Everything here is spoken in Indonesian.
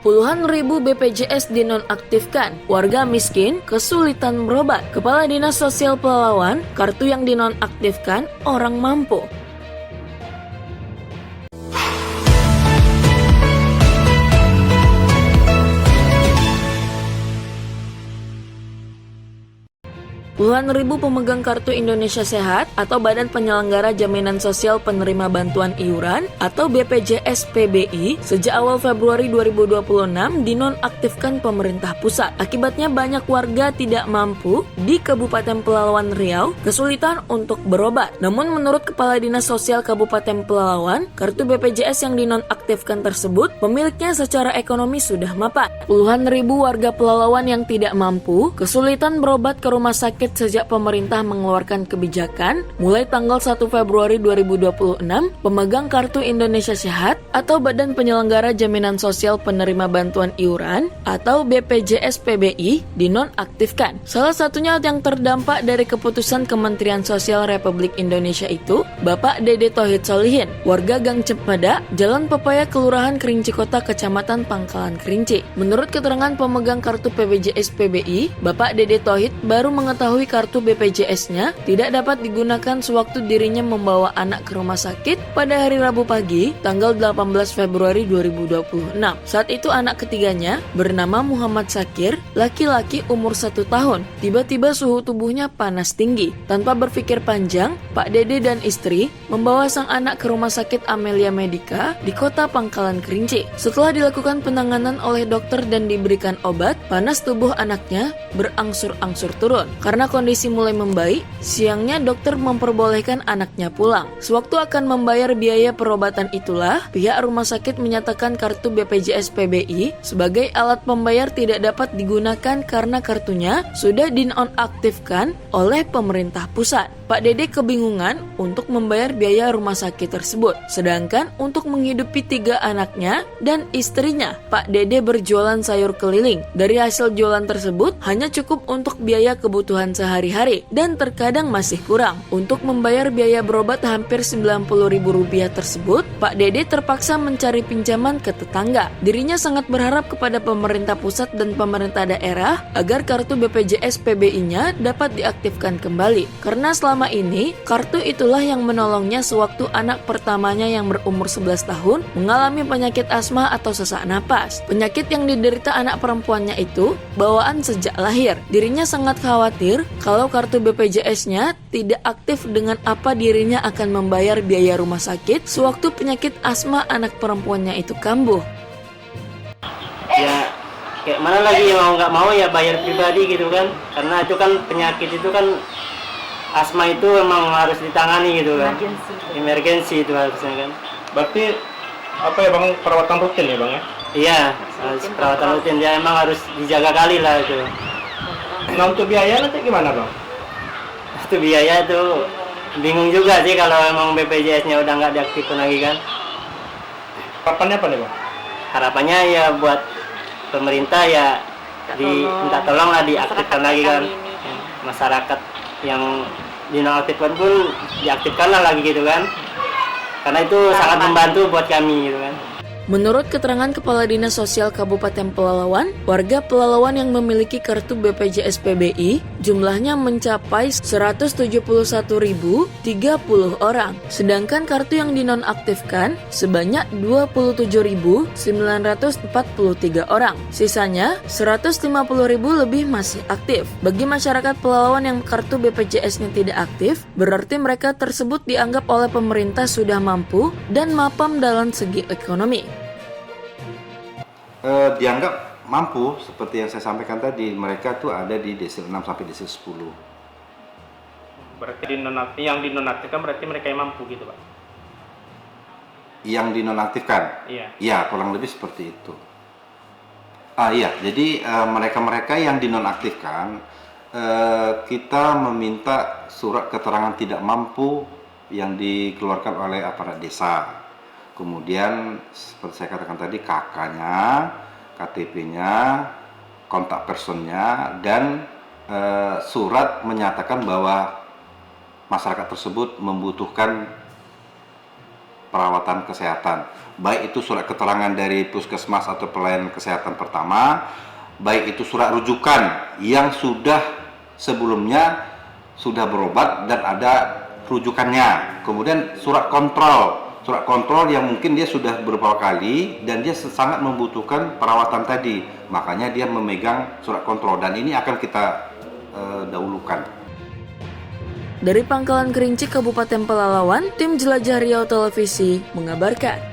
Puluhan ribu BPJS dinonaktifkan, warga miskin kesulitan berobat. Kepala Dinas Sosial Pelalawan, kartu yang dinonaktifkan orang mampu. Puluhan ribu pemegang Kartu Indonesia Sehat atau Badan Penyelenggara Jaminan Sosial Penerima Bantuan Iuran atau BPJS PBI sejak awal Februari 2026 dinonaktifkan pemerintah pusat. Akibatnya banyak warga tidak mampu di Kabupaten Pelalawan Riau kesulitan untuk berobat. Namun menurut Kepala Dinas Sosial Kabupaten Pelalawan, kartu BPJS yang dinonaktifkan tersebut pemiliknya secara ekonomi sudah mapan. Puluhan ribu warga Pelalawan yang tidak mampu kesulitan berobat ke rumah sakit sejak pemerintah mengeluarkan kebijakan mulai tanggal 1 Februari 2026, pemegang Kartu Indonesia Sehat atau Badan Penyelenggara Jaminan Sosial Penerima Bantuan Iuran atau BPJS PBI dinonaktifkan. Salah satunya yang terdampak dari keputusan Kementerian Sosial Republik Indonesia itu Bapak Dede Tauhid Solihin, warga Gang Cempada, Jalan Pepaya, Kelurahan Kerinci Kota, Kecamatan Pangkalan Kerinci. Menurut keterangan pemegang Kartu BPJS PBI, Bapak Dede Tauhid baru mengetahui kartu BPJS-nya tidak dapat digunakan sewaktu dirinya membawa anak ke rumah sakit pada hari Rabu pagi, tanggal 18 Februari 2026. Saat itu anak ketiganya bernama Muhammad Sakir, laki-laki umur 1 tahun. Tiba-tiba suhu tubuhnya panas tinggi. Tanpa berpikir panjang, Pak Dede dan istri membawa sang anak ke rumah sakit Amelia Medica di Kota Pangkalan Kerinci. Setelah dilakukan penanganan oleh dokter dan diberikan obat, panas tubuh anaknya berangsur-angsur turun. Karena kondisi mulai membaik, siangnya dokter memperbolehkan anaknya pulang. Sewaktu akan membayar biaya perobatan itulah, pihak rumah sakit menyatakan kartu BPJS PBI sebagai alat pembayar tidak dapat digunakan karena kartunya sudah dinonaktifkan oleh pemerintah pusat. Pak Dede kebingungan untuk membayar biaya rumah sakit tersebut. Sedangkan untuk menghidupi 3 anaknya dan istrinya, Pak Dede berjualan sayur keliling. Dari hasil jualan tersebut hanya cukup untuk biaya kebutuhan sehari-hari dan terkadang masih kurang. Untuk membayar biaya berobat hampir Rp90.000 tersebut, Pak Dede terpaksa mencari pinjaman ke tetangga. Dirinya sangat berharap kepada pemerintah pusat dan pemerintah daerah agar kartu BPJS PBI-nya dapat diaktifkan kembali. Karena selama ini, kartu itulah yang menolongnya sewaktu anak pertamanya yang berumur 11 tahun mengalami penyakit asma atau sesak napas. Penyakit yang diderita anak perempuannya itu bawaan sejak lahir. Dirinya sangat khawatir kalau kartu BPJS-nya tidak aktif dengan apa dirinya akan membayar biaya rumah sakit sewaktu penyakit asma anak perempuannya itu kambuh. Ya, kayak mana lagi mau nggak mau ya bayar pribadi gitu kan, karena itu kan penyakit itu kan asma itu emang harus ditangani gitu kan, emergensi itu harusnya kan. Berarti apa ya bang, perawatan rutin ya bang ya? Iya, perawatan rutin dia emang harus dijaga kali lah itu. Nah untuk biaya nanti gimana bang? Itu biaya itu bingung juga sih kalau emang BPJS-nya udah nggak diaktifkan lagi kan. Harapannya apa nih bang? Harapannya ya buat pemerintah ya minta tolong lah diaktifkan lagi kan. Masyarakat yang dinonaktifkan pun diaktifkanlah lagi gitu kan, karena itu sangat membantu buat kami gitu kan. Menurut keterangan Kepala Dinas Sosial Kabupaten Pelalawan, warga Pelalawan yang memiliki kartu BPJS PBI jumlahnya mencapai 171.030 orang. Sedangkan kartu yang dinonaktifkan sebanyak 27.943 orang. Sisanya 150.000 lebih masih aktif. Bagi masyarakat Pelalawan yang kartu BPJS-nya tidak aktif, berarti mereka tersebut dianggap oleh pemerintah sudah mampu dan mapan dalam segi ekonomi. Dianggap mampu, seperti yang saya sampaikan tadi, mereka tuh ada di desil 6 sampai desil 10. Berarti yang dinonaktifkan berarti mereka yang mampu gitu pak? Yang dinonaktifkan? Iya, kurang lebih seperti itu. Iya, jadi mereka-mereka yang dinonaktifkan, kita meminta surat keterangan tidak mampu yang dikeluarkan oleh aparat desa. Kemudian seperti saya katakan tadi, KK-nya, KTP-nya, kontak personnya, dan surat menyatakan bahwa masyarakat tersebut membutuhkan perawatan kesehatan. Baik itu surat keterangan dari puskesmas atau pelayanan kesehatan pertama, baik itu surat rujukan yang sudah sebelumnya sudah berobat dan ada rujukannya. Kemudian surat kontrol yang mungkin dia sudah beberapa kali dan dia sangat membutuhkan perawatan tadi. Makanya dia memegang surat kontrol dan ini akan kita dahulukan. Dari Pangkalan Kerinci, Kabupaten Pelalawan, tim Jelajah Riau Televisi mengabarkan.